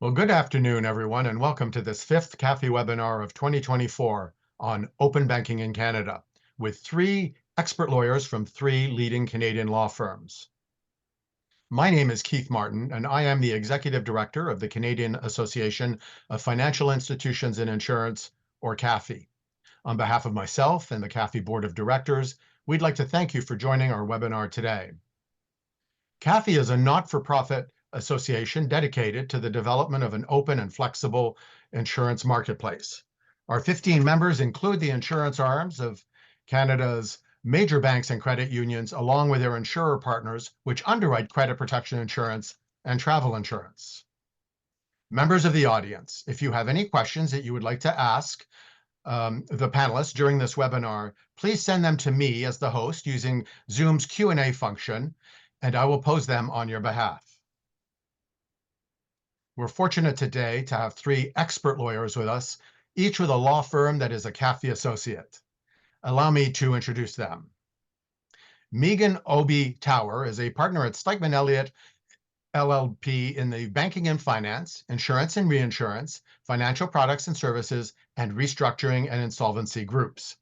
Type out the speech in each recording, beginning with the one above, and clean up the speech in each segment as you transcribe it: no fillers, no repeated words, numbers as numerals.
Well, good afternoon, everyone, and welcome to this fifth CAFII webinar of 2024 on open banking in Canada, with three expert lawyers from three leading Canadian law firms. My name is Keith Martin, and I am the Executive Director of the Canadian Association of Financial Institutions and Insurance, or CAFII. On behalf of myself and the CAFII Board of Directors, we'd like to thank you for joining our webinar today. CAFII is a not-for-profit association dedicated to the development of an open and flexible insurance marketplace. Our 15 members include the insurance arms of Canada's major banks and credit unions, along with their insurer partners, which underwrite credit protection insurance and travel insurance. Members of the audience, if you have any questions that you would like to ask the panelists during this webinar, please send them to me as the host using Zoom's Q&A function, and I will pose them on your behalf. We're fortunate today to have three expert lawyers with us, each with a law firm that is a CAFII associate. Allow me to introduce them. Meaghan Obee Tower is a partner at Stikeman Elliott LLP in the banking and finance, insurance and reinsurance, financial products and services, and restructuring and insolvency groups.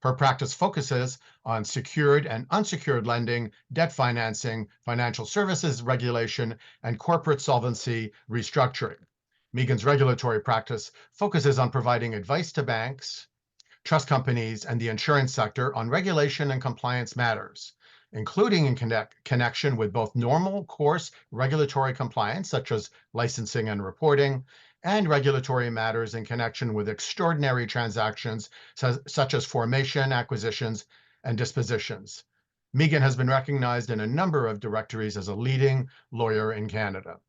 Her practice focuses on secured and unsecured lending, debt financing, financial services regulation, and corporate solvency restructuring. Meaghan's regulatory practice focuses on providing advice to banks, trust companies, and the insurance sector on regulation and compliance matters, including in connection with both normal course regulatory compliance, such as licensing and reporting, and regulatory matters in connection with extraordinary transactions, such as formation, acquisitions, and dispositions. Meaghan has been recognized in a number of directories as a leading lawyer in Canada.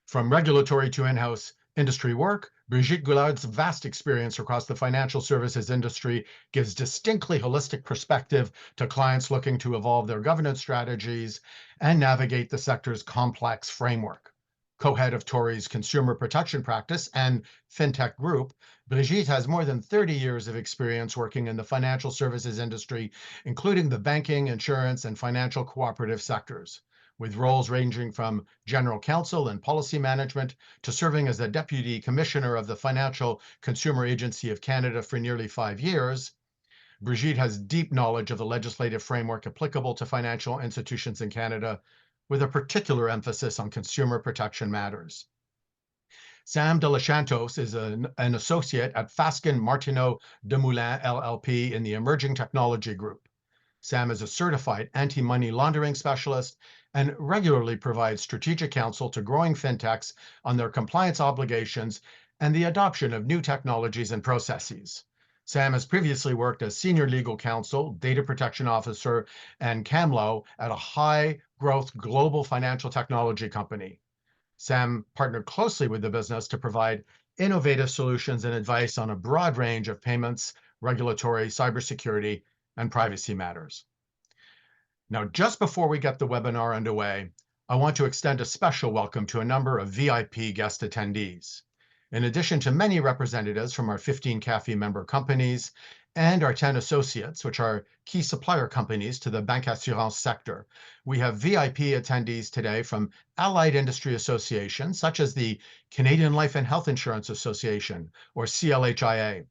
From regulatory to in-house industry work, Bridgette Gouland's vast experience across the financial services industry gives distinctly holistic perspective to clients looking to evolve their governance strategies and navigate the sector's complex framework. Co-head of Tory's consumer protection practice and fintech group, Bridgette has more than 30 years of experience working in the financial services industry, including the banking, insurance, and financial cooperative sectors, with roles ranging from general counsel and policy management to serving as the Deputy Commissioner of the Financial Consumer Agency of Canada for nearly 5 years. Bridgette has deep knowledge of the legislative framework applicable to financial institutions in Canada, with a particular emphasis on consumer protection matters. Sam Delechantos is an associate at Fasken Martineau de Moulin LLP in the Emerging Technology Group. Sam is a certified anti-money laundering specialist and regularly provides strategic counsel to growing fintechs on their compliance obligations and the adoption of new technologies and processes. Sam has previously worked as senior legal counsel, data protection officer, and CAMLO at a high-growth global financial technology company. Sam partnered closely with the business to provide innovative solutions and advice on a broad range of payments, regulatory, cybersecurity, and privacy matters. Now, just before we get the webinar underway, I want to extend a special welcome to a number of VIP guest attendees. In addition to many representatives from our 15 CAFII member companies and our 10 associates, which are key supplier companies to the bancassurance sector, we have VIP attendees today from allied industry associations, such as the Canadian Life and Health Insurance Association, or CLHIA,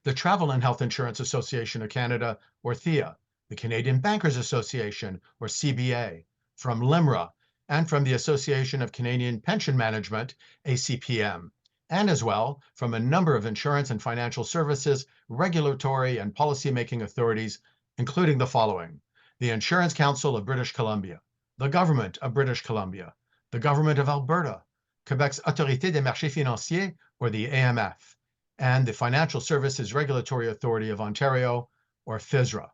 the Travel and Health Insurance Association of Canada, or THIA, the Canadian Bankers Association, or CBA, from LIMRA, and from the Association of Canadian Pension Management, ACPM, and as well from a number of insurance and financial services, regulatory and policy-making authorities, including the following: the Insurance Council of British Columbia, the Government of British Columbia, the Government of Alberta, Quebec's Autorité des marchés financiers, or the AMF, and the Financial Services Regulatory Authority of Ontario, or FSRA.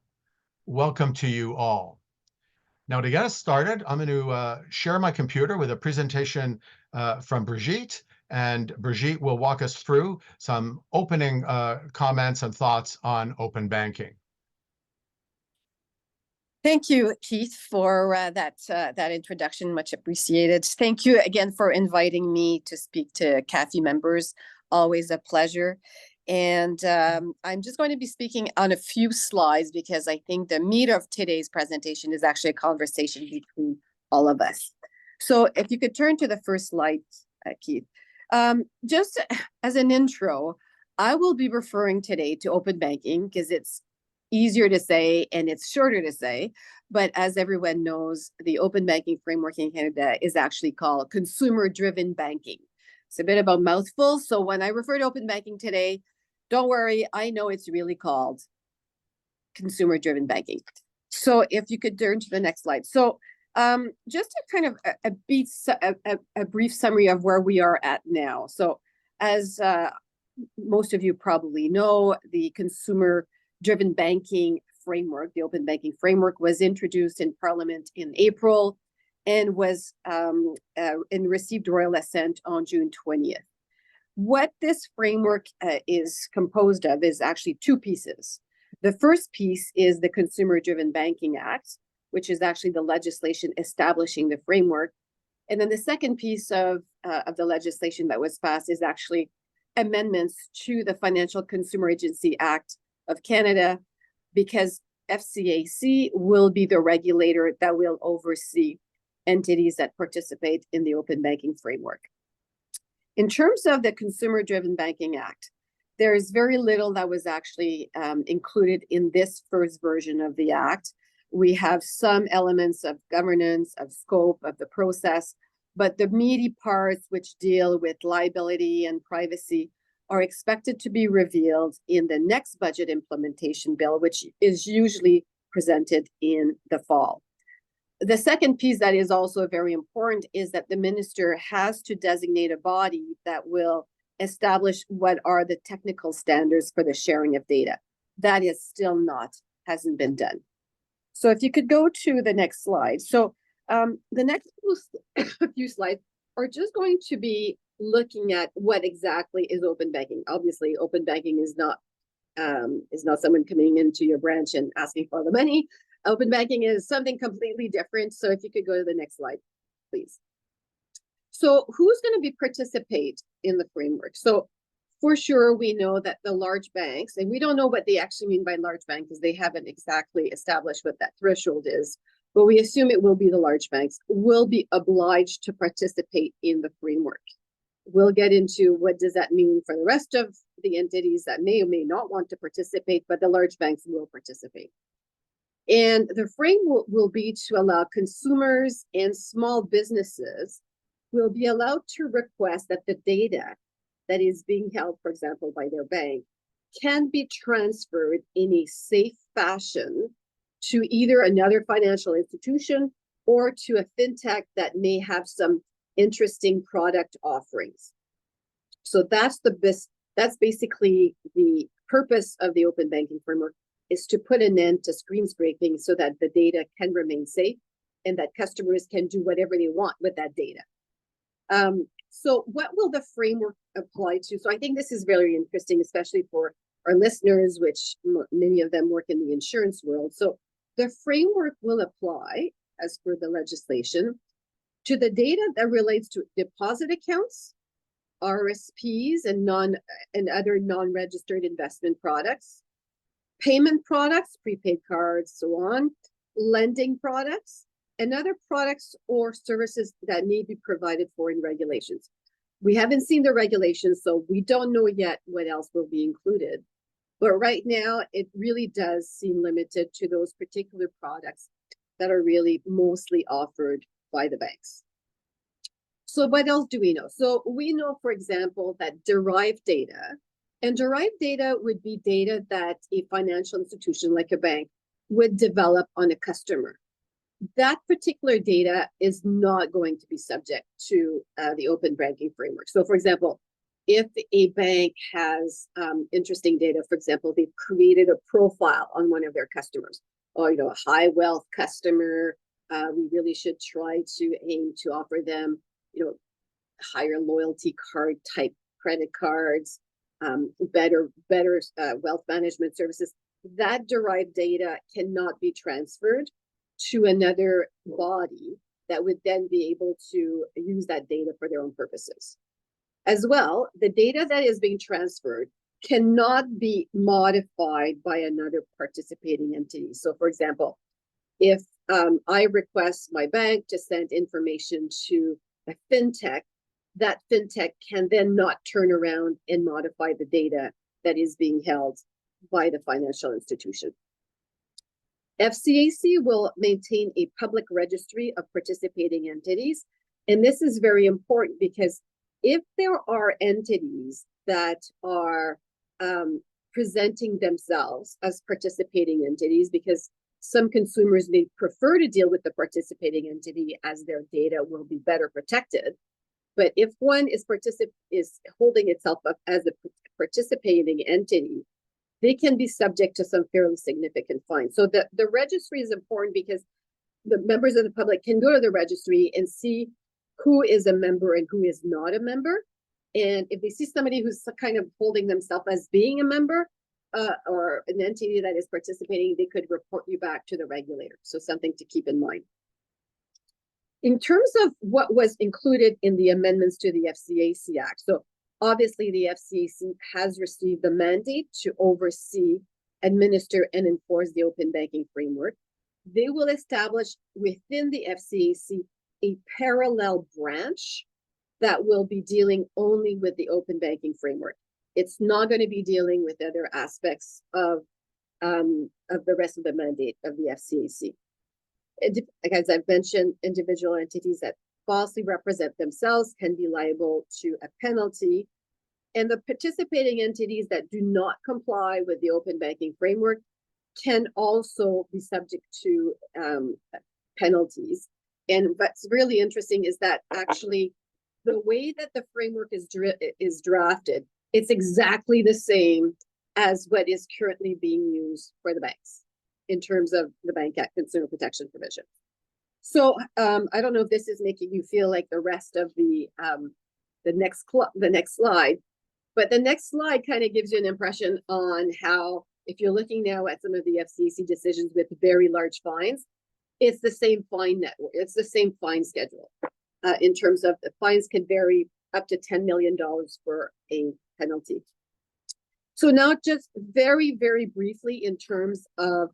Welcome to you all. Now, to get us started, I'm going to share my computer with a presentation from Bridgette, and Bridgette will walk us through some opening comments and thoughts on open banking. Thank you, Keith, for that introduction. Much appreciated. Thank you again for inviting me to speak to CAFII members. Always a pleasure. And I'm just going to be speaking on a few slides because I think the meat of today's presentation is actually a conversation between all of us. So if you could turn to the first slide, Keith. Just as an intro, I will be referring today to open banking because it's easier to say and it's shorter to say. But as everyone knows, the open banking framework in Canada is actually called consumer-driven banking. It's a bit of a mouthful. So when I refer to open banking today, don't worry, I know it's really called consumer-driven banking. So if you could turn to the next slide. So just a kind of a brief summary of where we are at now. So as most of you probably know, the consumer-driven banking framework, the open banking framework, was introduced in Parliament in April and was and received royal assent on June 20th. What this framework is composed of is actually two pieces. The first piece is the Consumer-Driven Banking Act, which is actually the legislation establishing the framework. And then the second piece of the legislation that was passed is actually amendments to the Financial Consumer Agency Act of Canada, because FCAC will be the regulator that will oversee entities that participate in the open banking framework. In terms of the Consumer-Driven Banking Act, there is very little that was actually included in this first version of the Act. We have some elements of governance, of scope, of the process, but the meaty parts which deal with liability and privacy are expected to be revealed in the next budget implementation bill, which is usually presented in the fall. The second piece that is also very important is that the minister has to designate a body that will establish what are the technical standards for the sharing of data. That is still hasn't been done. So if you could go to the next slide. So the next few slides are just going to be looking at what exactly is open banking. Obviously, open banking is not someone coming into your branch and asking for the money. Open banking is something completely different. So if you could go to the next slide, please. So who's going to be participate in the framework? So for sure, we know that the large banks, and we don't know what they actually mean by large bank because they haven't exactly established what that threshold is, but we assume it will be the large banks, will be obliged to participate in the framework. We'll get into what does that mean for the rest of the entities that may or may not want to participate, but the large banks will participate. And the framework will be to allow consumers and small businesses will be allowed to request that the data that is being held, for example, by their bank, can be transferred in a safe fashion to either another financial institution or to a fintech that may have some interesting product offerings. So that's basically the purpose of the open banking framework, is to put an end to screen scraping so that the data can remain safe and that customers can do whatever they want with that data. So what will the framework apply to? So I think this is very interesting, especially for our listeners, which many of them work in the insurance world. So the framework will apply, as per the legislation, to the data that relates to deposit accounts, RSPs, and other non-registered investment products, payment products, prepaid cards, so on, lending products, and other products or services that may be provided for in regulations. We haven't seen the regulations, so we don't know yet what else will be included. But right now, it really does seem limited to those particular products that are really mostly offered by the banks. So what else do we know? So we know, for example, that derived data would be data that a financial institution like a bank would develop on a customer. That particular data is not going to be subject to the open banking framework. So for example, if a bank has interesting data, for example, they've created a profile on one of their customers, or a high wealth customer, we really should try to aim to offer them, higher loyalty card type credit cards, better wealth management services. That derived data cannot be transferred to another body that would then be able to use that data for their own purposes. As well, the data that is being transferred cannot be modified by another participating entity. So for example, if I request my bank to send information to a fintech, that fintech can then not turn around and modify the data that is being held by the financial institution. FCAC will maintain a public registry of participating entities. And this is very important because if there are entities that are presenting themselves as participating entities, because some consumers may prefer to deal with the participating entity as their data will be better protected. But if one is holding itself up as a participating entity, they can be subject to some fairly significant fines. So the registry is important because the members of the public can go to the registry and see who is a member and who is not a member. And if they see somebody who's kind of holding themselves as being a member or an entity that is participating, they could report you back to the regulator. So something to keep in mind. In terms of what was included in the amendments to the FCAC Act, so obviously the FCAC has received the mandate to oversee, administer, and enforce the open banking framework. They will establish within the FCAC a parallel branch that will be dealing only with the open banking framework. It's not going to be dealing with other aspects of the rest of the mandate of the FCAC. As I've mentioned, individual entities that falsely represent themselves can be liable to a penalty. And the participating entities that do not comply with the open banking framework can also be subject to penalties. And what's really interesting is that actually the way that the framework is drafted, it's exactly the same as what is currently being used for the banks in terms of the Bank Act Consumer Protection Provision. So I don't know if this is making you feel like the rest of the next slide, but the next slide kind of gives you an impression on how, if you're looking now at some of the FCC decisions with very large fines, it's the same fine network, it's the same fine schedule. In terms of the fines can vary up to $10 million for a penalty. So now just very, very briefly in terms of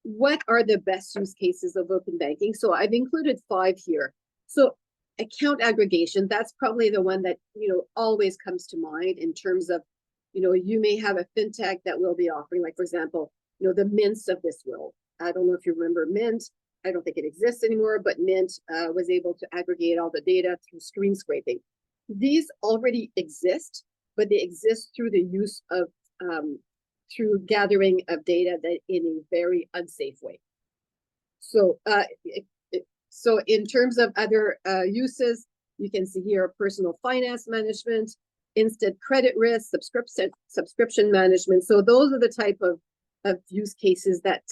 what are the best use cases of open banking. So I've included 5 here. So account aggregation, that's probably the one that, always comes to mind in terms of, you may have a fintech that will be offering, like, for example, the Mints of this world. I don't know if you remember Mint. I don't think it exists anymore, but Mint was able to aggregate all the data through screen scraping. These already exist, but they exist through the use of through gathering of data that in a very unsafe way. So, so in terms of other uses, you can see here personal finance management, instant credit risk, subscription management. So those are the type of use cases that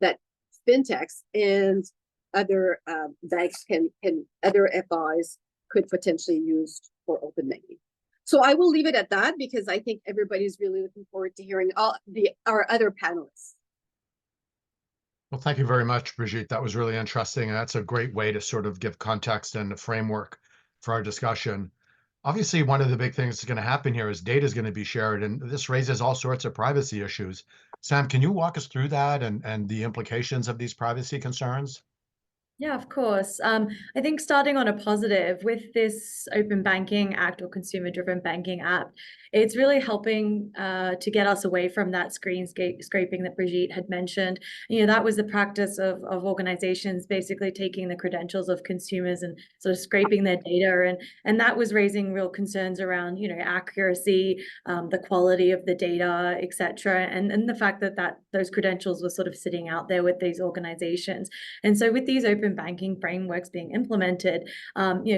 that fintechs and other banks other FIs could potentially use for open banking. So I will leave it at that because I think everybody's really looking forward to hearing our other panelists. Well, thank you very much, Bridgette. That was really interesting. And that's a great way to sort of give context and a framework for our discussion. Obviously, one of the big things that's going to happen here is data is going to be shared, and this raises all sorts of privacy issues. Sam, can you walk us through that and the implications of these privacy concerns? Yeah, of course. I think starting on a positive with this Open Banking Act or Consumer Driven Banking Act, it's really helping to get us away from that screen scraping that Bridgette had mentioned. That was the practice of organizations basically taking the credentials of consumers and sort of scraping their data, and that was raising real concerns around accuracy, the quality of the data, etc., and the fact that those credentials were sort of sitting out there with these organizations. And so with these open banking frameworks being implemented,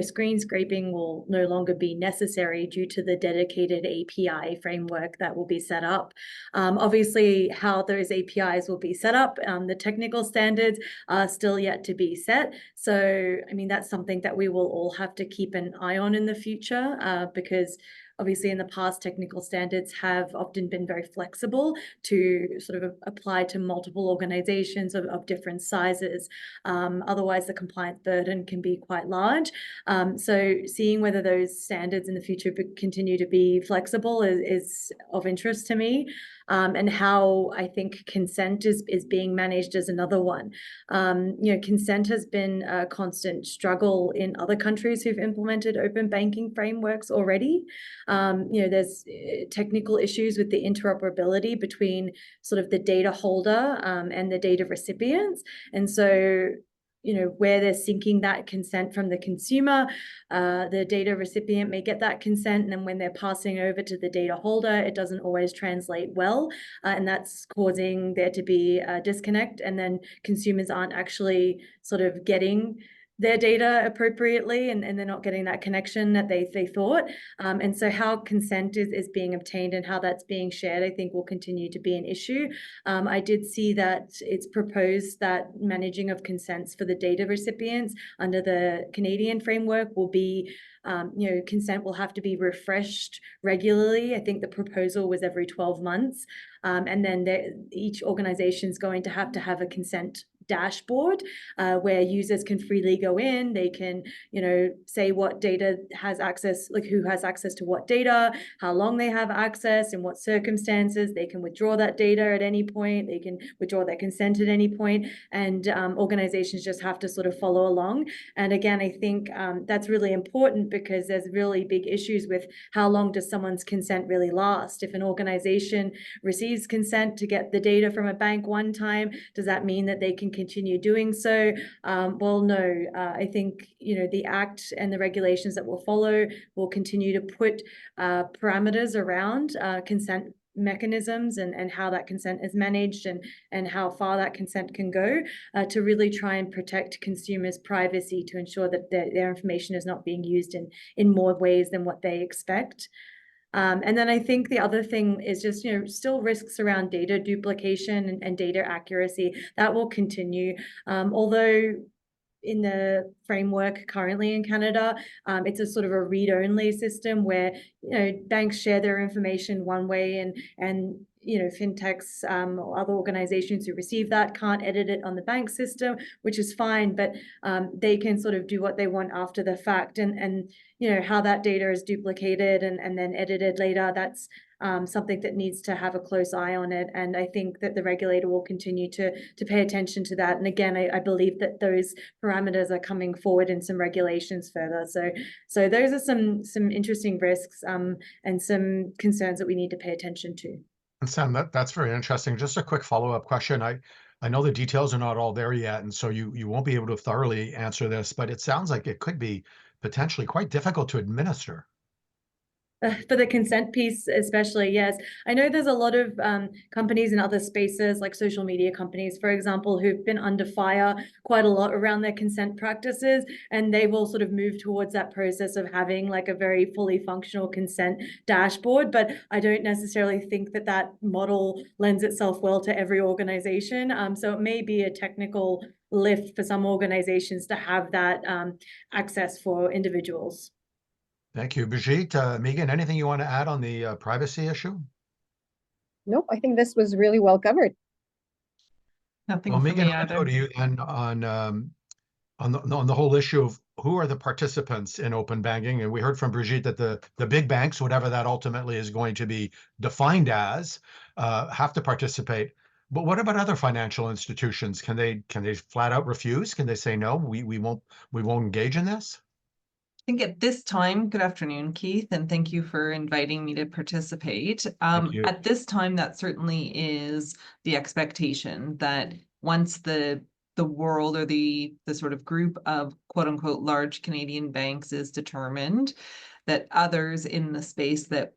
screen scraping will no longer be necessary due to the dedicated API framework that will be set up. Obviously, how those APIs will be set up, the technical standards are still yet to be set. So, that's something that we will all have to keep an eye on in the future because obviously, in the past, technical standards have often been very flexible to sort of apply to multiple organizations of different sizes. Otherwise, the compliance burden can be quite large. So seeing whether those standards in the future continue to be flexible is of interest to me. and how I think consent is being managed is another one. Consent has been a constant struggle in other countries who've implemented open banking frameworks already. There's technical issues with the interoperability between sort of the data holder and the data recipients. And so where they're syncing that consent from the consumer, the data recipient may get that consent, and then when they're passing over to the data holder, it doesn't always translate well, and that's causing there to be a disconnect, and then consumers aren't actually sort of getting their data appropriately, and they're not getting that connection that they thought. And so how consent is being obtained and how that's being shared, I think will continue to be an issue. I did see that it's proposed that managing of consents for the data recipients under the Canadian framework will be consent will have to be refreshed regularly. I think the proposal was every 12 months. And then each organization is going to have a consent dashboard where users can freely go in. They can, say what data has access, like who has access to what data, how long they have access, in what circumstances. They can withdraw that data at any point. They can withdraw their consent at any point, and organizations just have to sort of follow along. And again, I think that's really important because there's really big issues with how long does someone's consent really last. If an organization receives consent to get the data from a bank one time, does that mean that they can continue doing so? Well, no. I think the Act and the regulations that will follow will continue to put parameters around consent mechanisms and how that consent is managed and how far that consent can go to really try and protect consumers' privacy, to ensure that their information is not being used in more ways than what they expect. And then I think the other thing is just, still risks around data duplication and data accuracy. That will continue. Although in the framework currently in Canada, it's a sort of a read-only system where, banks share their information one way and fintechs or other organizations who receive that can't edit it on the bank system, which is fine, but they can sort of do what they want after the fact, and how that data is duplicated and then edited later, that's something that needs to have a close eye on it. And I think that the regulator will continue to pay attention to that. And again, I believe that those parameters are coming forward in some regulations further. So those are some interesting risks and some concerns that we need to pay attention to. And Sam, that's very interesting. Just a quick follow-up question. I know the details are not all there yet, and so you won't be able to thoroughly answer this, but it sounds like it could be potentially quite difficult to administer. For the consent piece, especially, yes. I know there's a lot of companies in other spaces, like social media companies, for example, who've been under fire quite a lot around their consent practices, and they've all sort of moved towards that process of having like a very fully functional consent dashboard. But I don't necessarily think that model lends itself well to every organization. So it may be a technical lift for some organizations to have that access for individuals. Thank you. Bridgette, Meaghan, anything you want to add on the privacy issue? Nope, I think this was really well covered. Nothing Well, for Meaghan, me I'll go either. to you then on the whole issue of who are the participants in open banking. And we heard from Bridgette that the big banks, whatever that ultimately is going to be defined as, have to participate. But what about other financial institutions? Can they flat out refuse? Can they say no? We won't engage in this? I think at this time, good afternoon, Keith, and thank you for inviting me to participate. Thank you. At this time, that certainly is the expectation that once the world or the sort of group of quote unquote large Canadian banks is determined, that others in the space that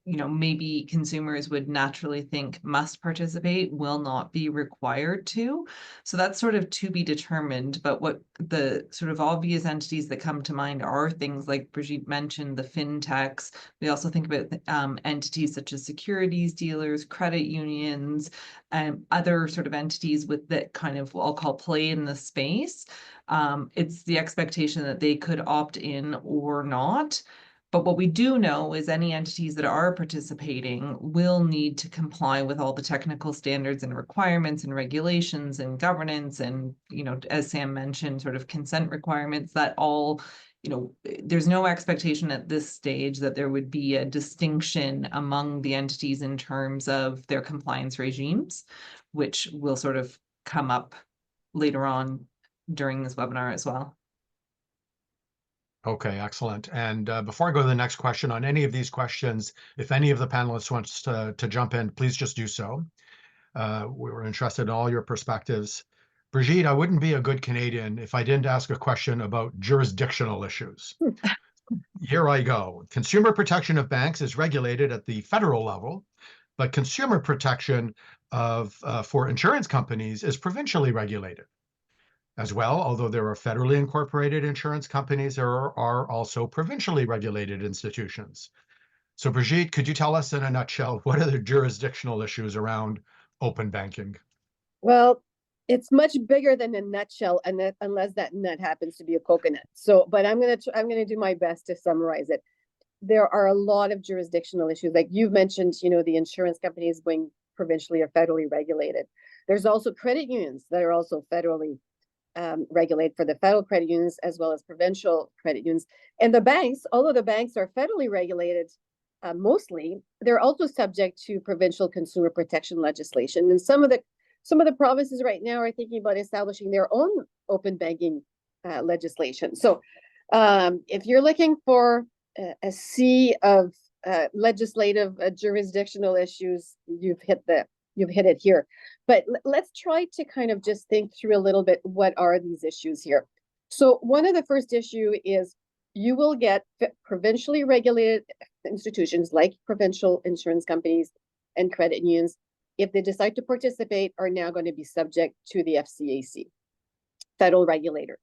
maybe consumers would naturally think must participate will not be required to. So that's sort of to be determined. But what the sort of obvious entities that come to mind are things like Bridgette mentioned, the fintechs. We also think about entities such as securities dealers, credit unions, and other sort of entities with that kind of what I'll call play in the space. It's the expectation that they could opt in or not. But what we do know is any entities that are participating will need to comply with all the technical standards and requirements and regulations and governance and, as Sam mentioned, sort of consent requirements that all there's no expectation at this stage that there would be a distinction among the entities in terms of their compliance regimes, which will sort of come up later on during this webinar as well. Okay, excellent. And before I go to the next question, on any of these questions, if any of the panelists wants to jump in, please just do so. We were interested in all your perspectives. Bridgette, I wouldn't be a good Canadian if I didn't ask a question about jurisdictional issues. Here I go. Consumer protection of banks is regulated at the federal level, but consumer protection for insurance companies is provincially regulated as well. Although there are federally incorporated insurance companies, there are also provincially regulated institutions. So Bridgette, could you tell us in a nutshell, what are the jurisdictional issues around open banking? Well, it's much bigger than a nutshell, and unless that nut happens to be a coconut. So, but I'm gonna do my best to summarize it. There are a lot of jurisdictional issues, like you've mentioned. The insurance companies being provincially or federally regulated. There's also credit unions that are also federally regulated for the federal credit unions as well as provincial credit unions. And the banks, although the banks are federally regulated, mostly, they're also subject to provincial consumer protection legislation. And some of the provinces right now are thinking about establishing their own open banking legislation. So if you're looking for a sea of legislative jurisdictional issues, you've hit it here. But let's try to kind of just think through a little bit, what are these issues here? So one of the first issue is you will get provincially regulated institutions like provincial insurance companies and credit unions, if they decide to participate, are now going to be subject to the FCAC, federal regulator.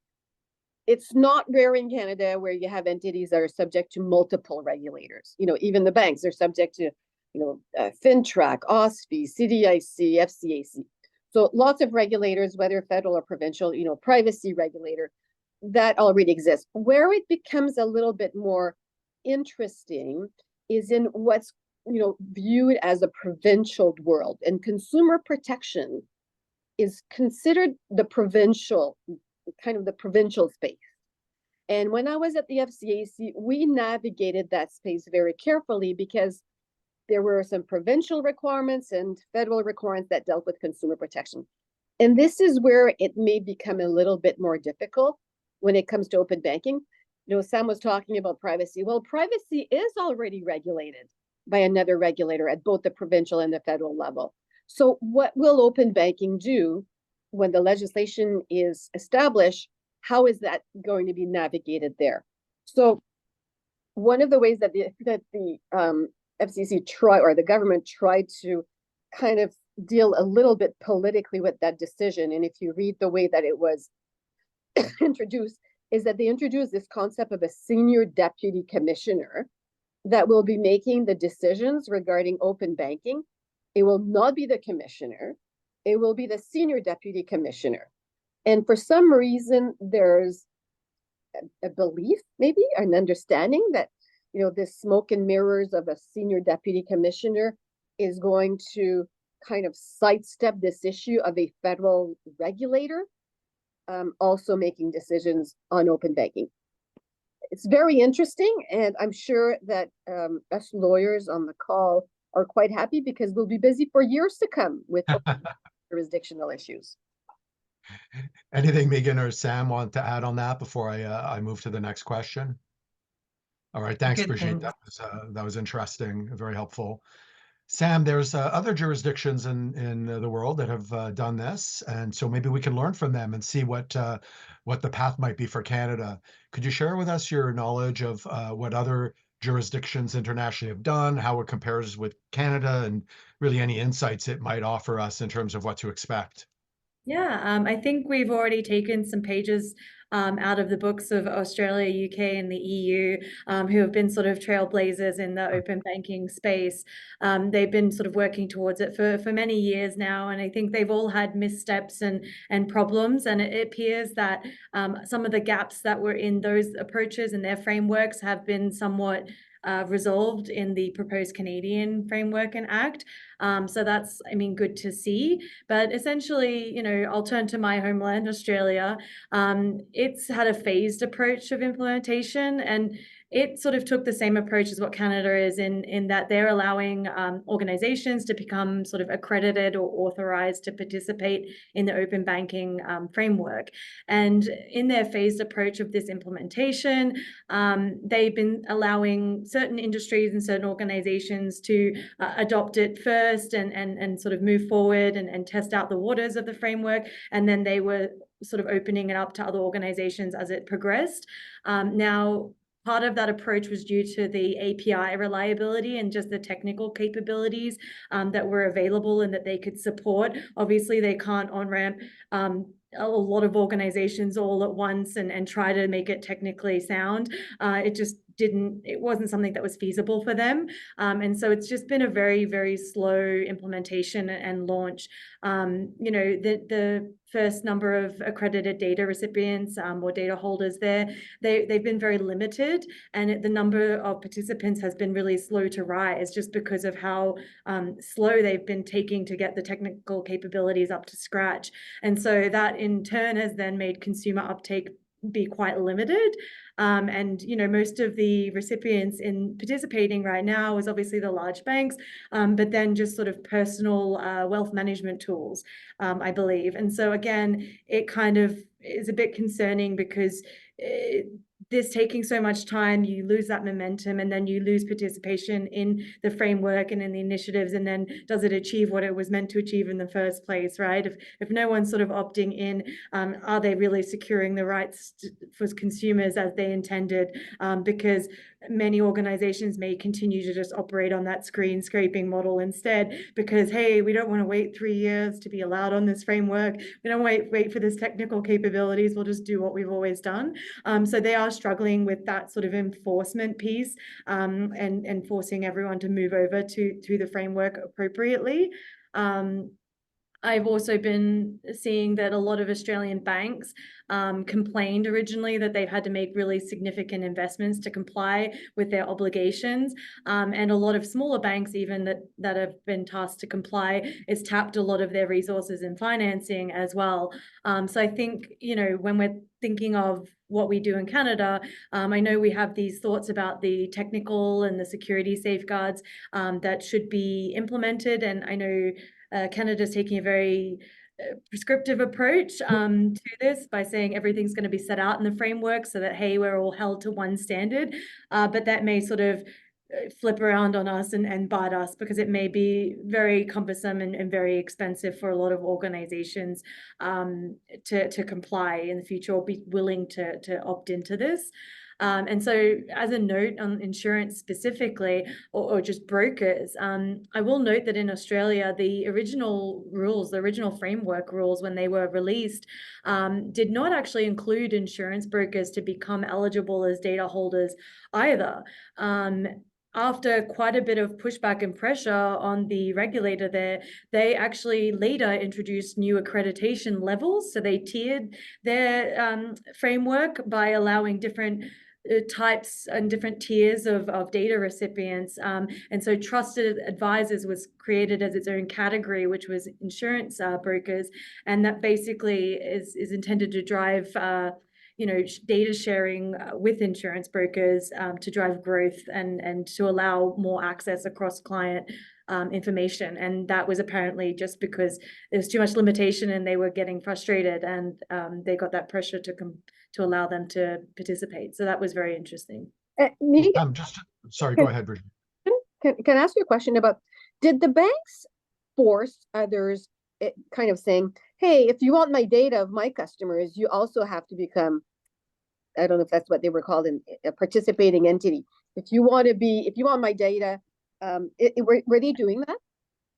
It's not rare in Canada where you have entities that are subject to multiple regulators. Even the banks are subject to, FINTRAC, OSFI, CDIC, FCAC. So lots of regulators, whether federal or provincial, privacy regulator, that already exists. Where it becomes a little bit more interesting is in what's viewed as a provincial world, and consumer protection is considered the provincial space. And when I was at the FCAC, we navigated that space very carefully because there were some provincial requirements and federal requirements that dealt with consumer protection. And this is where it may become a little bit more difficult when it comes to open banking. Sam was talking about privacy. Well, privacy is already regulated by another regulator at both the provincial and the federal level. So what will open banking do when the legislation is established? How is that going to be navigated there? So one of the ways that the FCC the government tried to kind of deal a little bit politically with that decision, and if you read the way that it was introduced, is that they introduced this concept of a senior deputy commissioner that will be making the decisions regarding open banking. It will not be the commissioner. It will be the senior deputy commissioner. And for some reason, there's a belief, maybe an understanding that, this smoke and mirrors of a senior deputy commissioner is going to kind of sidestep this issue of a federal regulator also making decisions on open banking. It's very interesting, and I'm sure that us lawyers on the call are quite happy because we'll be busy for years to come with jurisdictional issues. Anything Meaghan or Sam want to add on that before I move to the next question? All right, thanks, Bridgette. That was interesting, very helpful. Sam, there's other jurisdictions in the world that have done this, and so maybe we can learn from them and see what the path might be for Canada. Could you share with us your knowledge of what other jurisdictions internationally have done, how it compares with Canada, and really any insights it might offer us in terms of what to expect? Yeah, I think we've already taken some pages out of the books of Australia, UK, and the EU, who have been sort of trailblazers in the open banking space. They've been sort of working towards it for many years now, and I think they've all had missteps and problems. And it appears that some of the gaps that were in those approaches and their frameworks have been somewhat resolved in the proposed Canadian Framework and Act. So that's, good to see. But essentially, I'll turn to my homeland, Australia. it's had a phased approach of implementation, and it sort of took the same approach as what Canada is in that they're allowing organizations to become sort of accredited or authorized to participate in the open banking framework. And in their phased approach of this implementation, they've been allowing certain industries and certain organizations to adopt it first and sort of move forward and test out the waters of the framework. And then they were sort of opening it up to other organizations as it progressed. Now, part of that approach was due to the API reliability and just the technical capabilities that were available and that they could support. Obviously, they can't on-ramp a lot of organizations all at once and try to make it technically sound. It wasn't something that was feasible for them. And so it's just been a very, very slow implementation and launch. The first number of accredited data recipients or data holders they've been very limited, and the number of participants has been really slow to rise just because of how slow they've been taking to get the technical capabilities up to scratch. And so that in turn has then made consumer uptake be quite limited. Most of the recipients in participating right now is obviously the large banks, but then just sort of personal wealth management tools, I believe. And so again, it kind of is a bit concerning because this taking so much time, you lose that momentum, and then you lose participation in the framework and in the initiatives. And then does it achieve what it was meant to achieve in the first place, right? If no one's sort of opting in, are they really securing the rights for consumers as they intended? Because many organizations may continue to just operate on that screen scraping model instead, because, hey, we don't want to wait 3 years to be allowed on this framework. We don't wait for this technical capabilities. We'll just do what we've always done. So they are struggling with that sort of enforcement piece and forcing everyone to move over to the framework appropriately. I've also been seeing that a lot of Australian banks complained originally that they've had to make really significant investments to comply with their obligations. And a lot of smaller banks even that have been tasked to comply is tapped a lot of their resources in financing as well. So I think, when we're thinking of what we do in Canada, I know we have these thoughts about the technical and the security safeguards that should be implemented. And I know Canada's taking a very prescriptive approach to this by saying everything's going to be set out in the framework so that, hey, we're all held to one standard. But that may sort of flip around on us and bite us, because it may be very cumbersome and very expensive for a lot of organizations to comply in the future or be willing to opt into this. And so as a note on insurance specifically, or just brokers, I will note that in Australia, the original framework rules, when they were released, did not actually include insurance brokers to become eligible as data holders either. After quite a bit of pushback and pressure on the regulator there, they actually later introduced new accreditation levels. So they tiered their framework by allowing different types and different tiers of data recipients. And so trusted advisors was created as its own category, which was insurance brokers. And that basically is intended to drive data sharing with insurance brokers to drive growth and to allow more access across client information. And that was apparently just because there's too much limitation and they were getting frustrated, and they got that pressure to allow them to participate. So that was very interesting. Meaghan, Sorry, go ahead, Bridgette. can I ask you a question about, did the banks force others, kind of saying, hey, if you want my data of my customers, you also have to become, I don't know if that's what they were called, in a participating entity. If you want my data, were they doing that?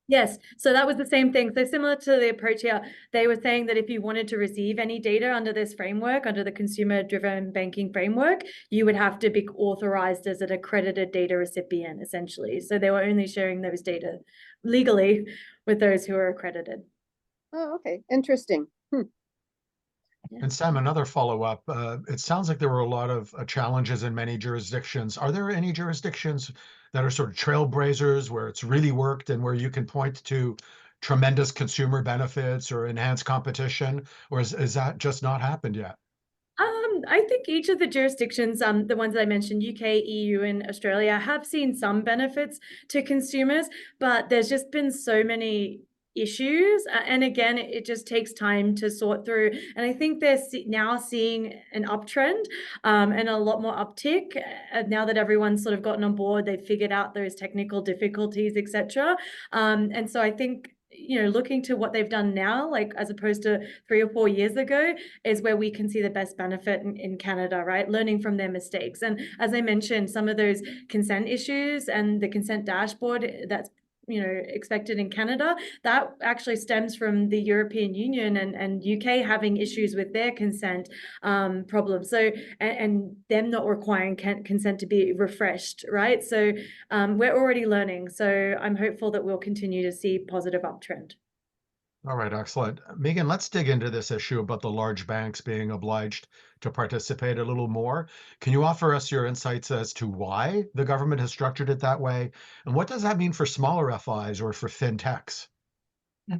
Yes, so that was the same thing. So similar to the approach here, they were saying that if you wanted to receive any data under this framework, under the consumer-driven banking framework, you would have to be authorized as an accredited data recipient, essentially. So they were only sharing those data legally with those who are accredited. Oh, okay, interesting. And Sam, another follow-up. It sounds like there were a lot of challenges in many jurisdictions. Are there any jurisdictions that are sort of trailblazers where it's really worked and where you can point to tremendous consumer benefits or enhanced competition, or is that just not happened yet? I think each of the jurisdictions, the ones that I mentioned, UK, EU, and Australia, have seen some benefits to consumers, but there's just been so many issues. And again, it just takes time to sort through. And I think they're now seeing an uptrend and a lot more uptick now that everyone's sort of gotten on board. They've figured out those technical difficulties, etc. And so I think, you know, looking to what they've done now, like as opposed to 3 or 4 years ago, is where we can see the best benefit in Canada, right? Learning from their mistakes. And as I mentioned, some of those consent issues and the consent dashboard that's, you know, expected in Canada, that actually stems from the European Union and UK having issues with their consent problems. So, and them not requiring consent to be refreshed, right? So we're already learning. So I'm hopeful that we'll continue to see positive uptrend. All right, excellent. Meaghan, let's dig into this issue about the large banks being obliged to participate a little more. Can you offer us your insights as to why the government has structured it that way? And what does that mean for smaller FIs or for fintechs?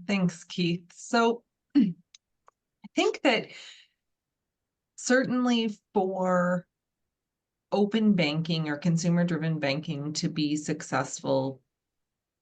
Thanks, Keith. So I think that certainly for open banking or consumer-driven banking to be successful,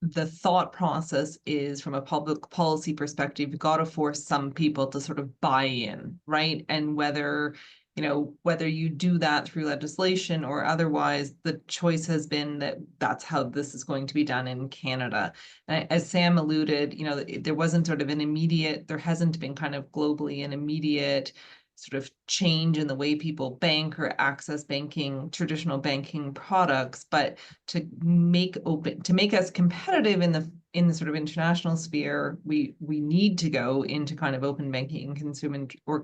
the thought process is, from a public policy perspective, you've got to force some people to sort of buy in, right? And whether, you know, whether you do that through legislation or otherwise, the choice has been that that's how this is going to be done in Canada. And as Sam alluded, you know, there wasn't sort of an immediate, there hasn't been kind of globally an immediate sort of change in the way people bank or access banking, traditional banking products, but to make us competitive in the sort of international sphere, we need to go into kind of open banking and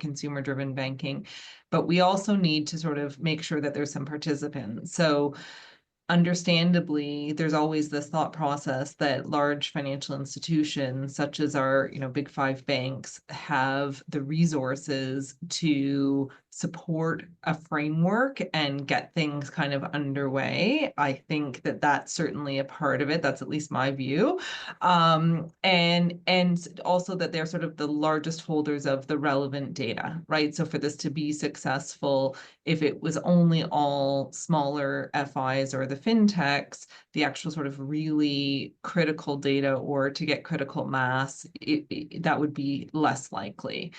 consumer driven banking, but we also need to sort of make sure that there's some participants. So understandably, there's always this thought process that large financial institutions, such as our, you know, big 5 banks, have the resources to support a framework and get things kind of underway. I think that that's certainly a part of it. That's at least my view. And also that they're sort of the largest holders of the relevant data, right? So for this to be successful, if it was only all smaller FIs or the fintechs, the actual sort of really critical data, or to get critical mass, that would be less likely.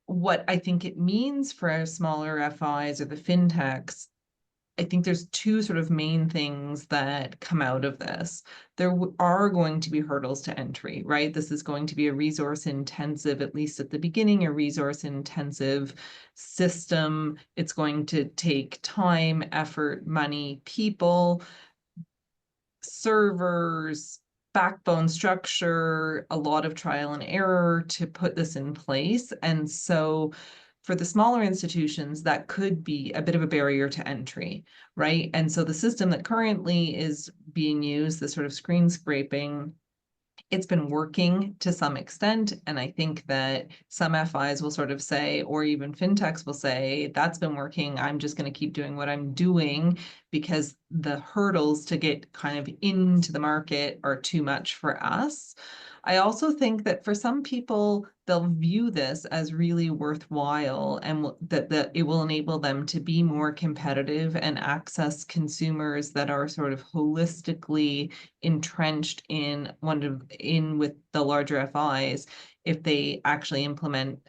What I think it means for smaller FIs or the fintechs, I think there's 2 sort of main things that come out of this. There are going to be hurdles to entry, right? This is going to be a resource intensive, at least at the beginning, a resource intensive system. It's going to take time, effort, money, people, servers, backbone structure, a lot of trial and error to put this in place. And so for the smaller institutions, that could be a bit of a barrier to entry, right? And so the system that currently is being used, the sort of screen scraping, it's been working to some extent. And I think that some FIs will sort of say, or even fintechs will say, that's been working, I'm just going to keep doing what I'm doing, because the hurdles to get kind of into the market are too much for us. I also think that for some people, they'll view this as really worthwhile, and that it will enable them to be more competitive and access consumers that are sort of holistically entrenched in with the larger FIs, if they actually implement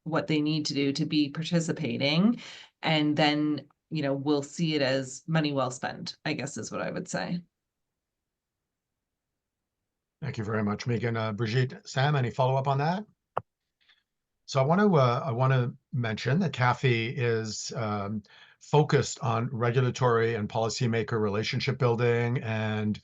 what they need to do to be participating. And then, you know, we'll see it as money well spent, I guess is what I would say. Thank you very much, Meaghan. Bridgette, Sam, any follow-up on that? So I want to mention that CAFII is focused on regulatory and policymaker relationship building and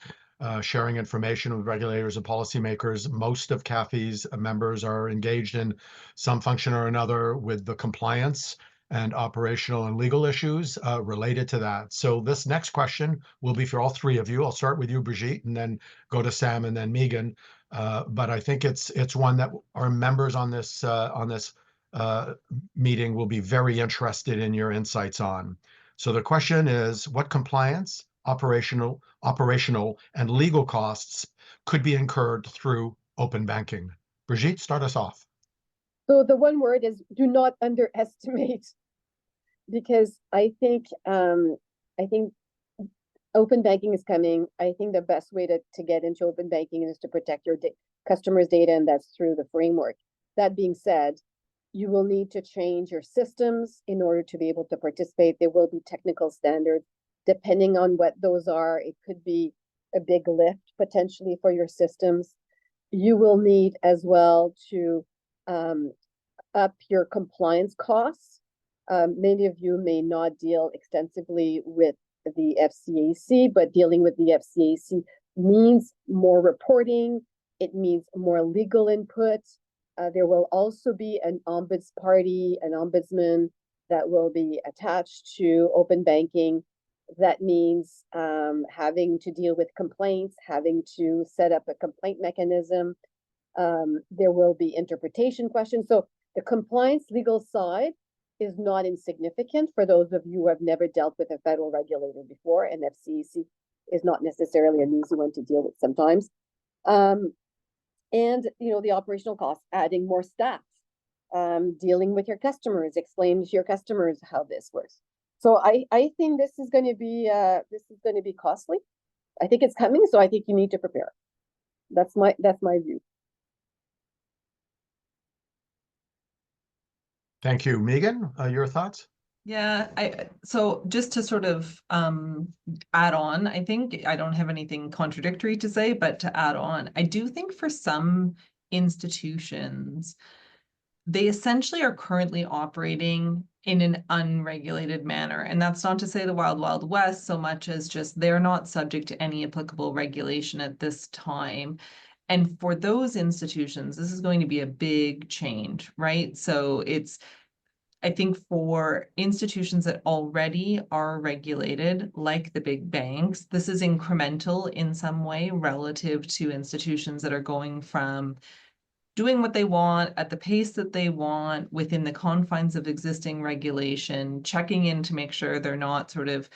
sharing information with regulators and policymakers. Most of CAFII's members are engaged in some function or another with the compliance and operational and legal issues related to that. So this next question will be for all 3 of you. I'll start with you, Bridgette, and then go to Sam and then Meaghan. But I think it's one that our members on this meeting will be very interested in your insights on. So the question is, what compliance, operational, and legal costs could be incurred through open banking? Bridgette, start us off. So the one word is do not underestimate, because I think open banking is coming. I think the best way to get into open banking is to protect your customers' data, and that's through the framework. That being said, you will need to change your systems in order to be able to participate. There will be technical standards. Depending on what those are, it could be a big lift potentially for your systems. You will need as well to up your compliance costs. Many of you may not deal extensively with the FCAC, but dealing with the FCAC means more reporting. It means more legal input. There will also be an ombudsman that will be attached to open banking. That means having to deal with complaints, having to set up a complaint mechanism. There will be interpretation questions. So the compliance legal side is not insignificant for those of you who have never dealt with a federal regulator before, and FCAC is not necessarily an easy one to deal with sometimes. And the operational costs, adding more staff, dealing with your customers, explaining to your customers how this works. So I think this is going to be costly. I think it's coming, so I think you need to prepare. That's my view. Thank you. Meaghan, your thoughts? Yeah, so just to sort of add on, I think I don't have anything contradictory to say, but to add on, I do think for some institutions, they essentially are currently operating in an unregulated manner. And that's not to say the wild, wild west so much as just they're not subject to any applicable regulation at this time. And for those institutions, this is going to be a big change, right? So I think for institutions that already are regulated, like the big banks, this is incremental in some way relative to institutions that are going from doing what they want at the pace that they want within the confines of existing regulation, checking in to make sure they're not sort of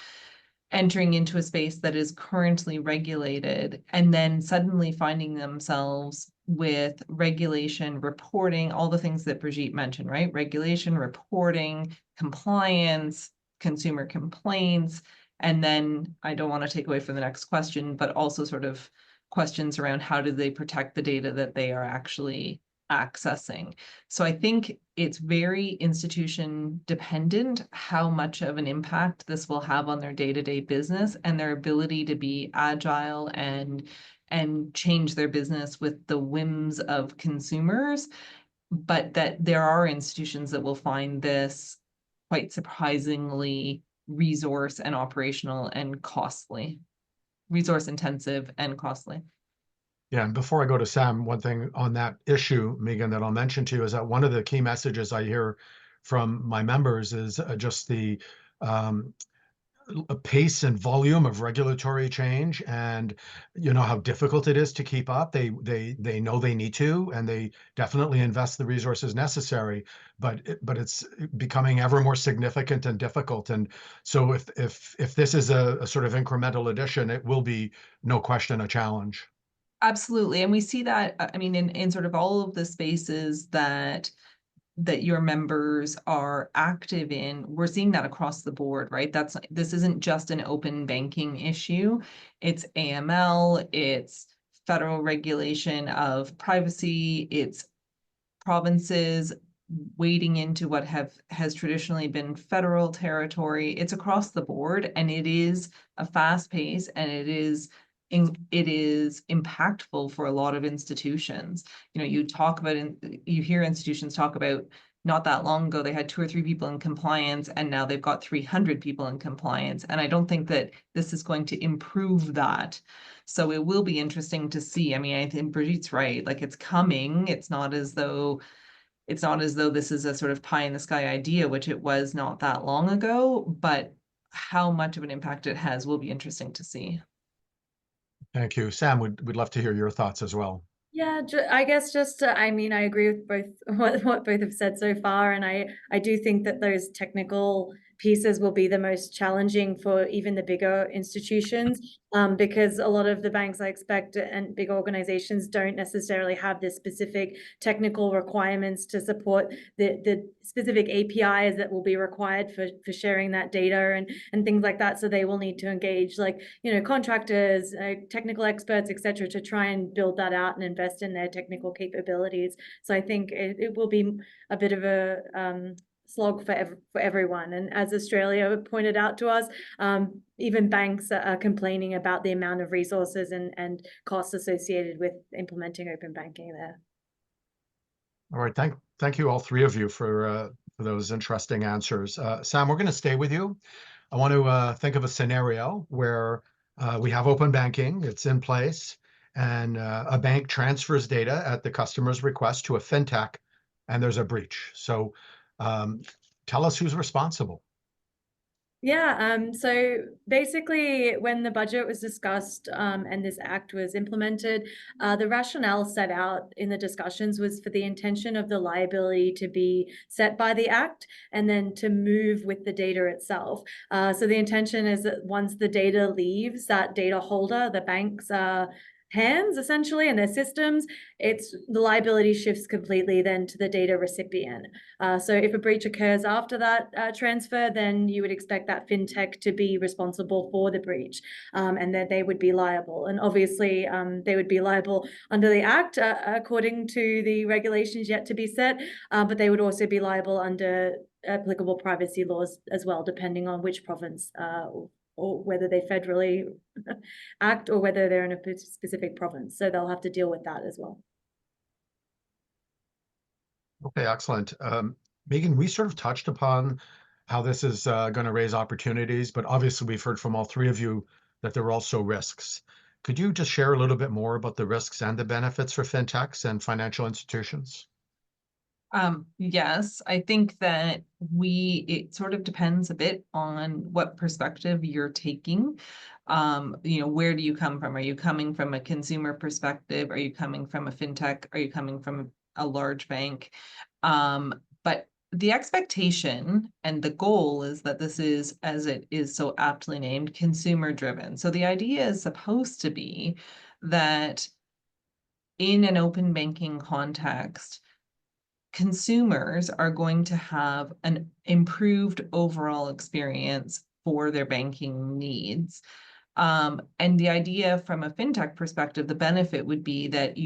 entering into a space that is currently regulated, and then suddenly finding themselves with regulation, reporting, all the things that Bridgette mentioned, right? Regulation, reporting, compliance, consumer complaints, and then I don't want to take away from the next question, but also sort of questions around how do they protect the data that they are actually accessing. So I think it's very institution dependent how much of an impact this will have on their day-to-day business and their ability to be agile and change their business with the whims of consumers, but that there are institutions that will find this quite surprisingly resource and operational and costly, resource intensive and costly. Yeah, and before I go to Sam, one thing on that issue, Meaghan, that I'll mention to you is that one of the key messages I hear from my members is just the pace and volume of regulatory change, and how difficult it is to keep up. They know they need to, and they definitely invest the resources necessary, but it's becoming ever more significant and difficult. And so if this is a sort of incremental addition, it will be no question a challenge. Absolutely. And we see that, I mean, in sort of all of the spaces that your members are active in, we're seeing that across the board, right? This isn't just an open banking issue. It's AML, it's federal regulation of privacy, it's provinces wading into what has traditionally been federal territory. It's across the board, and it is a fast pace, and it is impactful for a lot of institutions. You hear institutions talk about not that long ago, they had 2 or 3 people in compliance, and now they've got 300 people in compliance. And I don't think that this is going to improve that. So it will be interesting to see. I mean, I think Bridgette's right. Like, it's coming. It's not as though this is a sort of pie in the sky idea, which it was not that long ago, but how much of an impact it has will be interesting to see. Thank you. Sam, we'd love to hear your thoughts as well. Yeah, I guess I mean, I agree with both what both have said so far, and I do think that those technical pieces will be the most challenging for even the bigger institutions, because a lot of the banks, I expect, and big organizations don't necessarily have the specific technical requirements to support the specific APIs that will be required for sharing that data and things like that. So they will need to engage, like, you know, contractors, technical experts, etc., to try and build that out and invest in their technical capabilities. So I think it will be a bit of a slog for everyone. And as Australia pointed out to us, even banks are complaining about the amount of resources and costs associated with implementing open banking there. All right, thank you all three of you for those interesting answers. Sam, we're going to stay with you. I want to think of a scenario where we have open banking, it's in place, and a bank transfers data at the customer's request to a fintech, and there's a breach. So tell us who's responsible. Yeah, so basically when the budget was discussed and this act was implemented, the rationale set out in the discussions was for the intention of the liability to be set by the act and then to move with the data itself. So the intention is that once the data leaves that data holder, the bank's hands essentially and their systems, the liability shifts completely then to the data recipient. So if a breach occurs after that transfer, then you would expect that fintech to be responsible for the breach, and that they would be liable. And obviously they would be liable under the act according to the regulations yet to be set, but they would also be liable under applicable privacy laws as well, depending on which province or whether they federally act or whether they're in a specific province. So they'll have to deal with that as well. Okay, excellent. Meaghan, we sort of touched upon how this is going to raise opportunities, but obviously we've heard from all three of you that there are also risks. Could you just share a little bit more about the risks and the benefits for fintechs and financial institutions? Yes, I think that it sort of depends a bit on what perspective you're taking. You know, where do you come from? Are you coming from a consumer perspective? Are you coming from a fintech? Are you coming from a large bank? But the expectation and the goal is that this is, as it is so aptly named, consumer driven. So the idea is supposed to be that in an open banking context, consumers are going to have an improved overall experience for their banking needs. And the idea from a fintech perspective, the benefit would be that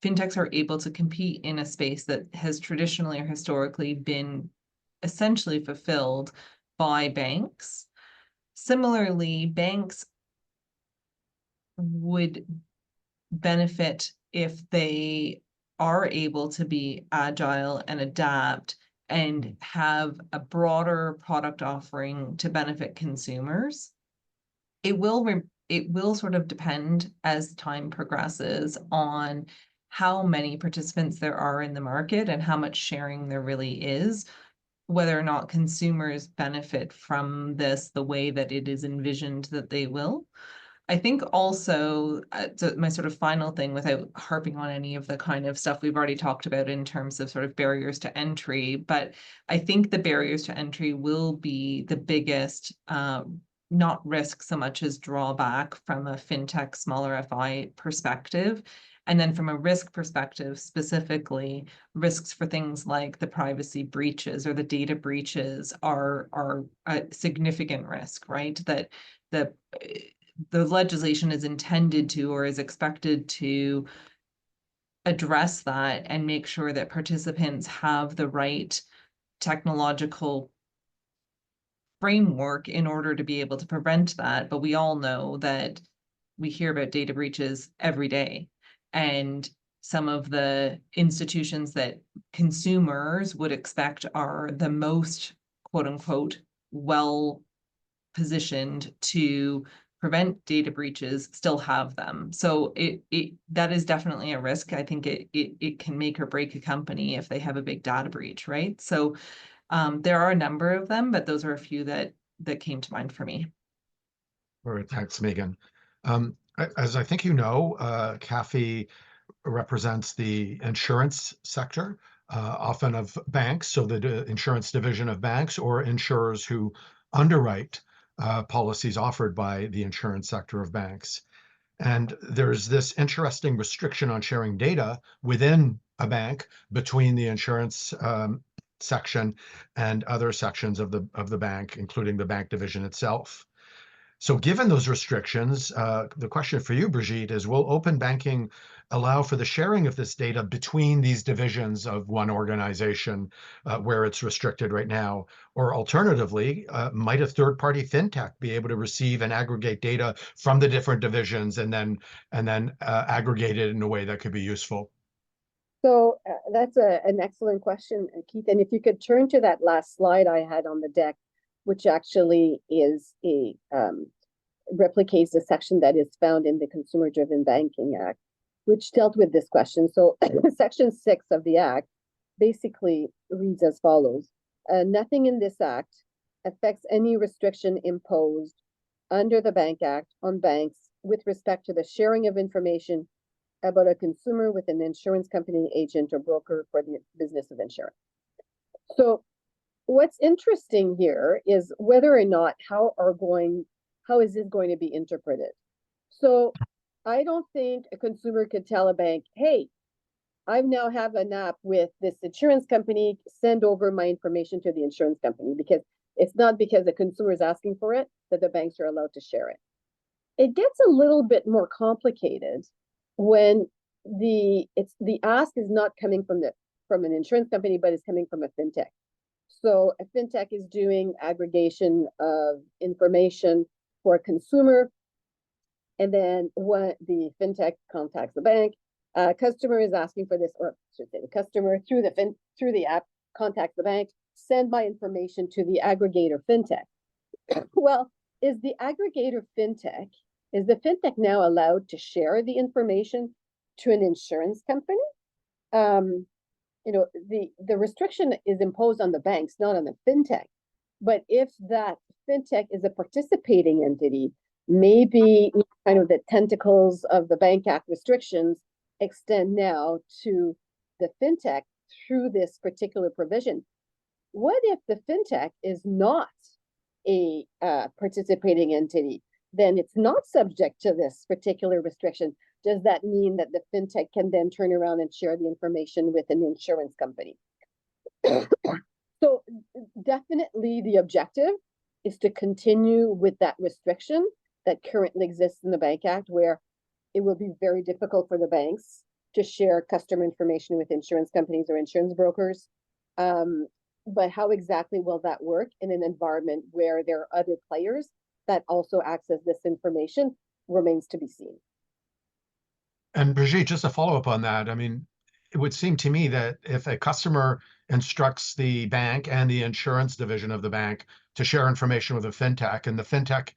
fintechs are able to compete in a space that has traditionally or historically been essentially fulfilled by banks. Similarly, banks would benefit if they are able to be agile and adapt and have a broader product offering to benefit consumers. It will sort of depend as time progresses on how many participants there are in the market and how much sharing there really is, whether or not consumers benefit from this the way that it is envisioned that they will. I think also, my sort of final thing, without harping on any of the kind of stuff we've already talked about in terms of sort of barriers to entry, but I think the barriers to entry will be the biggest, not risk so much as drawback from a fintech, smaller FI perspective. And then from a risk perspective, specifically, risks for things like the privacy breaches or the data breaches are a significant risk, right? That the legislation is intended to or is expected to address that and make sure that participants have the right technological framework in order to be able to prevent that. But we all know that we hear about data breaches every day. And some of the institutions that consumers would expect are the most, quote unquote, well positioned to prevent data breaches still have them. So that is definitely a risk. I think it can make or break a company if they have a big data breach, right? So there are a number of them, but those are a few that came to mind for me. All right, thanks, Meaghan. As I think you know, CAFII represents the insurance sector. often of banks, so the insurance division of banks, or insurers who underwrite policies offered by the insurance sector of banks. And there's this interesting restriction on sharing data within a bank between the insurance section and other sections of the bank, including the bank division itself. So given those restrictions, the question for you, Bridgette, is will open banking allow for the sharing of this data between these divisions of one organization where it's restricted right now? Or alternatively, might a third-party fintech be able to receive and aggregate data from the different divisions and then aggregate it in a way that could be useful? So that's an excellent question, Keith. And if you could turn to that last slide I had on the deck, which actually is a replicates the section that is found in the Consumer Driven Banking Act, which dealt with this question. So Section 6 of the Act basically reads as follows. Nothing in this Act affects any restriction imposed under the Bank Act on banks with respect to the sharing of information about a consumer with an insurance company, agent, or broker for the business of insurance. So what's interesting here is whether or not how is this going to be interpreted? So I don't think a consumer could tell a bank, hey, I now have an app with this insurance company, send over my information to the insurance company, because it's not because the consumer is asking for it that the banks are allowed to share it. It gets a little bit more complicated when the ask is not coming from an insurance company, but it's coming from a fintech. So a fintech is doing aggregation of information for a consumer, and then when the fintech contacts the bank, customer is asking for this, or I should say the customer through the app contacts the bank, send my information to the aggregator fintech. Well, is the fintech now allowed to share the information to an insurance company? The restriction is imposed on the banks, not on the fintech. But if that fintech is a participating entity, maybe kind of the tentacles of the Bank Act restrictions extend now to the fintech through this particular provision. What if the fintech is not a participating entity? Then it's not subject to this particular restriction. Does that mean that the fintech can then turn around and share the information with an insurance company? So definitely the objective is to continue with that restriction that currently exists in the Bank Act, where it will be very difficult for the banks to share customer information with insurance companies or insurance brokers. But how exactly will that work in an environment where there are other players that also access this information remains to be seen. And Bridgette, just to follow up on that, I mean, it would seem to me that if a customer instructs the bank and the insurance division of the bank to share information with a fintech, and the fintech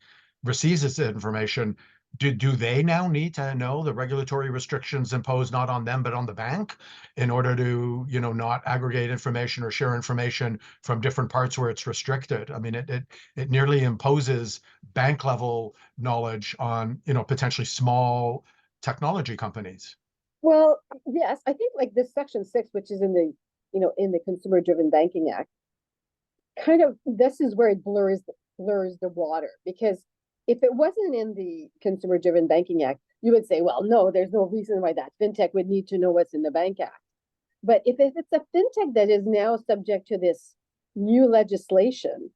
receives this information, do they now need to know the regulatory restrictions imposed not on them but on the bank in order to, not aggregate information or share information from different parts where it's restricted? I mean, it nearly imposes bank level knowledge on, potentially small technology companies. Well, yes, I think like this Section 6, which is in the Consumer Driven Banking Act, kind of this is where it blurs the water, because if it wasn't in the Consumer Driven Banking Act, you would say, well, no, there's no reason why that fintech would need to know what's in the Bank Act. But if it's a fintech that is now subject to this new legislation,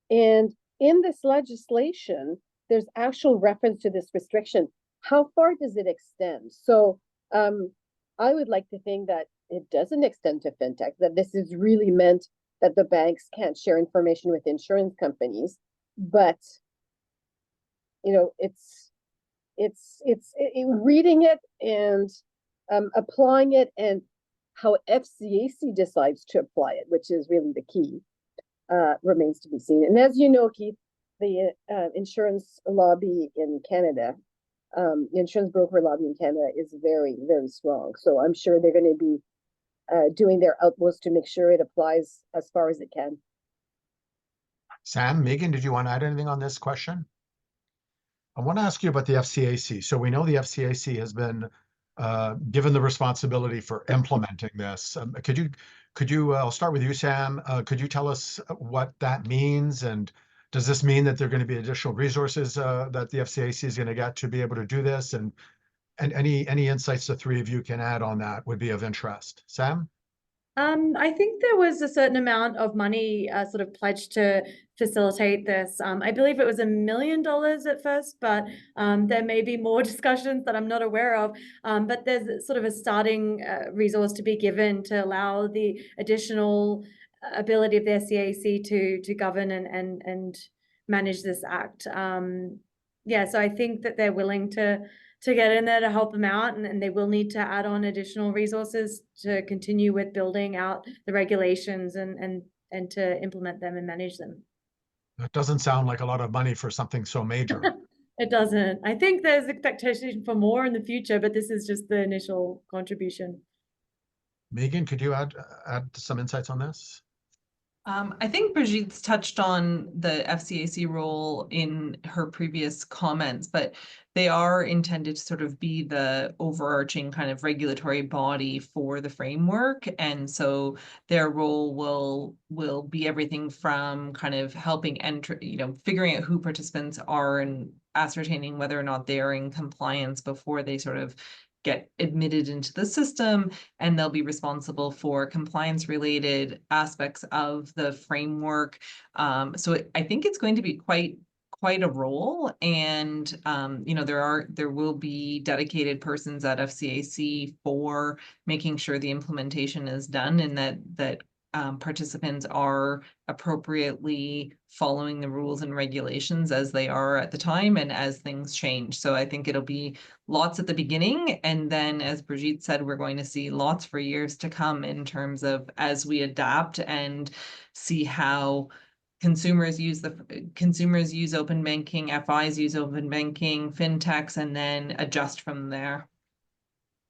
and in this legislation, there's actual reference to this restriction, how far does it extend? So I would like to think that it doesn't extend to fintech, that this is really meant that the banks can't share information with insurance companies, but reading it and applying it, and how FCAC decides to apply it, which is really the key, remains to be seen. And as you know, Keith, the insurance lobby in Canada, the insurance broker lobby in Canada is very, very strong. So I'm sure they're going to be doing their utmost to make sure it applies as far as it can. Sam, Meaghan, did you want to add anything on this question? I want to ask you about the FCAC. So we know the FCAC has been given the responsibility for implementing this, could you, I'll start with you, Sam. Could you tell us what that means? And does this mean that there are going to be additional resources that the FCAC is going to get to be able to do this? And any insights the three of you can add on that would be of interest. Sam? I think there was a certain amount of money sort of pledged to facilitate this. I believe it was $1 million at first, but there may be more discussions that I'm not aware of. But there's sort of a starting resource to be given to allow the additional ability of the SCAC to govern and manage this act. Yeah, so I think that they're willing to get in there to help them out, and they will need to add on additional resources to continue with building out the regulations and to implement them and manage them. That doesn't sound like a lot of money for something so major. It doesn't. I think there's expectation for more in the future, but this is just the initial contribution. Meaghan, could you add some insights on this? I think Bridgette's touched on the FCAC role in her previous comments, but they are intended to sort of be the overarching kind of regulatory body for the framework. And so their role will be everything from kind of helping enter, figuring out who participants are and ascertaining whether or not they are in compliance before they sort of get admitted into the system, and they'll be responsible for compliance related aspects of the framework. So I think it's going to be quite a role, and there will be dedicated persons at FCAC for making sure the implementation is done, and that participants are appropriately following the rules and regulations as they are at the time and as things change. So I think it'll be lots at the beginning, and then, as Bridgette said, we're going to see lots for years to come in terms of as we adapt and see how consumers use open banking, FIs use open banking, fintechs, and then adjust from there.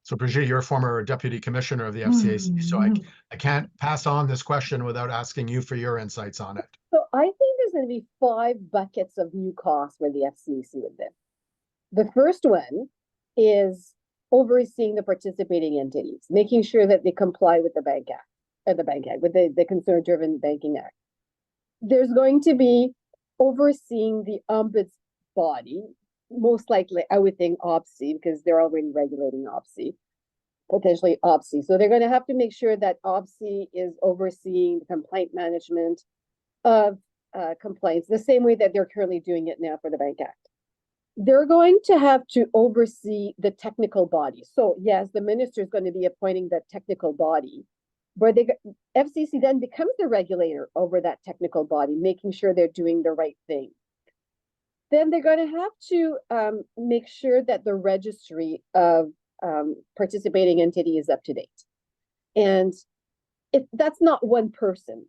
So Bridgette, you're a former deputy commissioner of the FCAC, so I can't pass on this question without asking you for your insights on it. So I think there's going to be 5 buckets of new costs for the FCAC with this. The first one is overseeing the participating entities, making sure that they comply with the Bank Act, with the Consumer-Driven Banking Act. There's going to be overseeing the ombuds body, most likely, I would think OBSI, because they're already regulating OBSI, potentially OBSI. So they're going to have to make sure that OBSI is overseeing the complaint management of complaints, the same way that they're currently doing it now for the Bank Act. They're going to have to oversee the technical body. So yes, the minister is going to be appointing that technical body, but FCC then becomes the regulator over that technical body, making sure they're doing the right thing. Then they're going to have to make sure that the registry of participating entity is up to date. And that's not one person,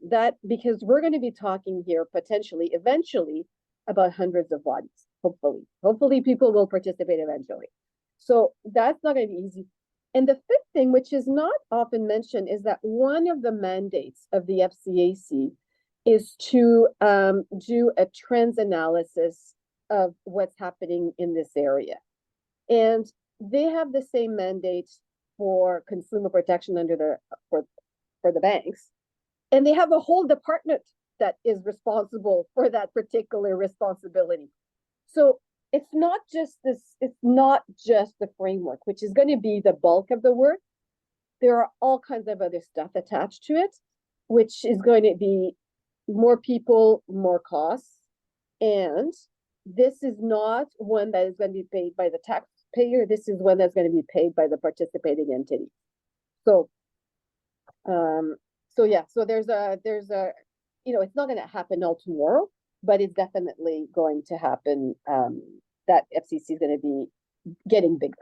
because we're going to be talking here potentially, eventually, about hundreds of bodies, hopefully. Hopefully people will participate eventually. So that's not going to be easy. And the 5th thing, which is not often mentioned, is that one of the mandates of the FCAC is to do a trends analysis of what's happening in this area. And they have the same mandate for consumer protection for the banks. And they have a whole department that is responsible for that particular responsibility. So it's not just the framework, which is going to be the bulk of the work. There are all kinds of other stuff attached to it, which is going to be more people, more costs. And this is not one that is going to be paid by the taxpayer. This is one that's going to be paid by the participating entity. So, so there's a, it's not going to happen all tomorrow, but it's definitely going to happen. That FCC is going to be getting bigger.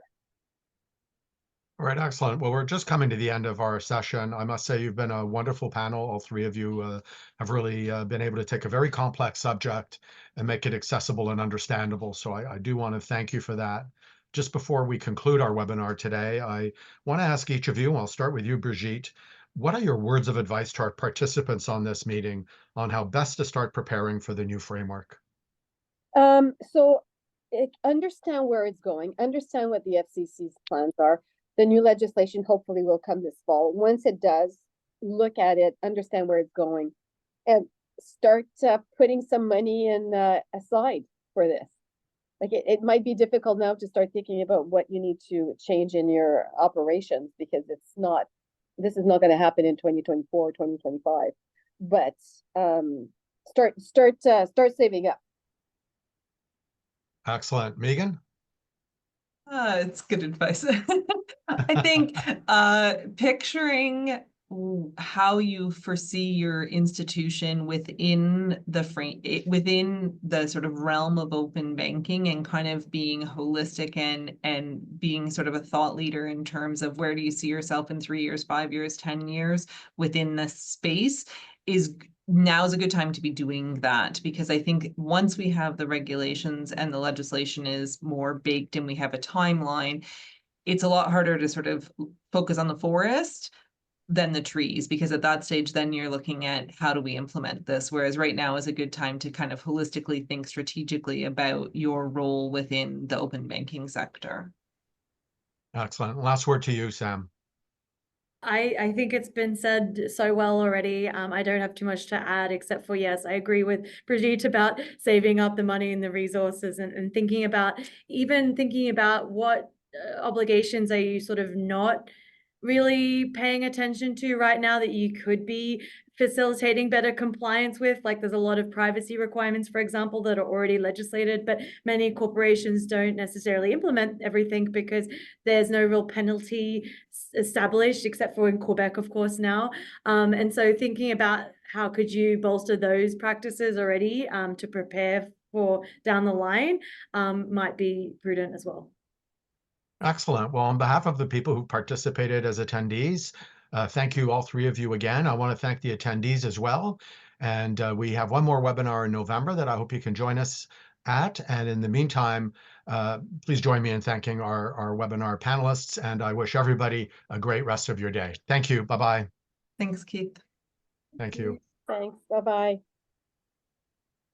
All right, excellent. Well, we're just coming to the end of our session. I must say you've been a wonderful panel. All three of you have really been able to take a very complex subject and make it accessible and understandable. So I do want to thank you for that. Just before we conclude our webinar today, I want to ask each of you, and I'll start with you, Bridgette, what are your words of advice to our participants on this meeting on how best to start preparing for the new framework? So understand where it's going, understand what the FCC's plans are. the new legislation hopefully will come this fall. Once it does, look at it, understand where it's going, and start putting some money in aside for this. Like it might be difficult now to start thinking about what you need to change in your operations, because this is not going to happen in 2024, 2025. But start saving up. Excellent. Meaghan? It's good advice. I think picturing how you foresee your institution within the within the sort of realm of open banking, and kind of being holistic and being sort of a thought leader in terms of where do you see yourself in 3 years, 5 years, 10 years within this space now is a good time to be doing that, because I think once we have the regulations and the legislation is more baked and we have a timeline, it's a lot harder to sort of focus on the forest than the trees, because at that stage, then you're looking at how do we implement this? Whereas right now is a good time to kind of holistically think strategically about your role within the open banking sector. Excellent. Last word to you, Sam. I think it's been said so well already. I don't have too much to add, except for, yes, I agree with Bridgette about saving up the money and the resources, and thinking about what obligations are you sort of not really paying attention to right now that you could be facilitating better compliance with. Like there's a lot of privacy requirements, for example, that are already legislated, but many corporations don't necessarily implement everything because there's no real penalty established, except for in Quebec, of course, now. And so thinking about how could you bolster those practices already to prepare for down the line might be prudent as well. Excellent. Well, on behalf of the people who participated as attendees, thank you, all three of you again. I want to thank the attendees as well. And we have one more webinar in November that I hope you can join us at. And in the meantime, please join me in thanking our webinar panelists. And I wish everybody a great rest of your day. Thank you. Bye-bye. Thanks, Keith. Thank you. Thanks. Bye-bye.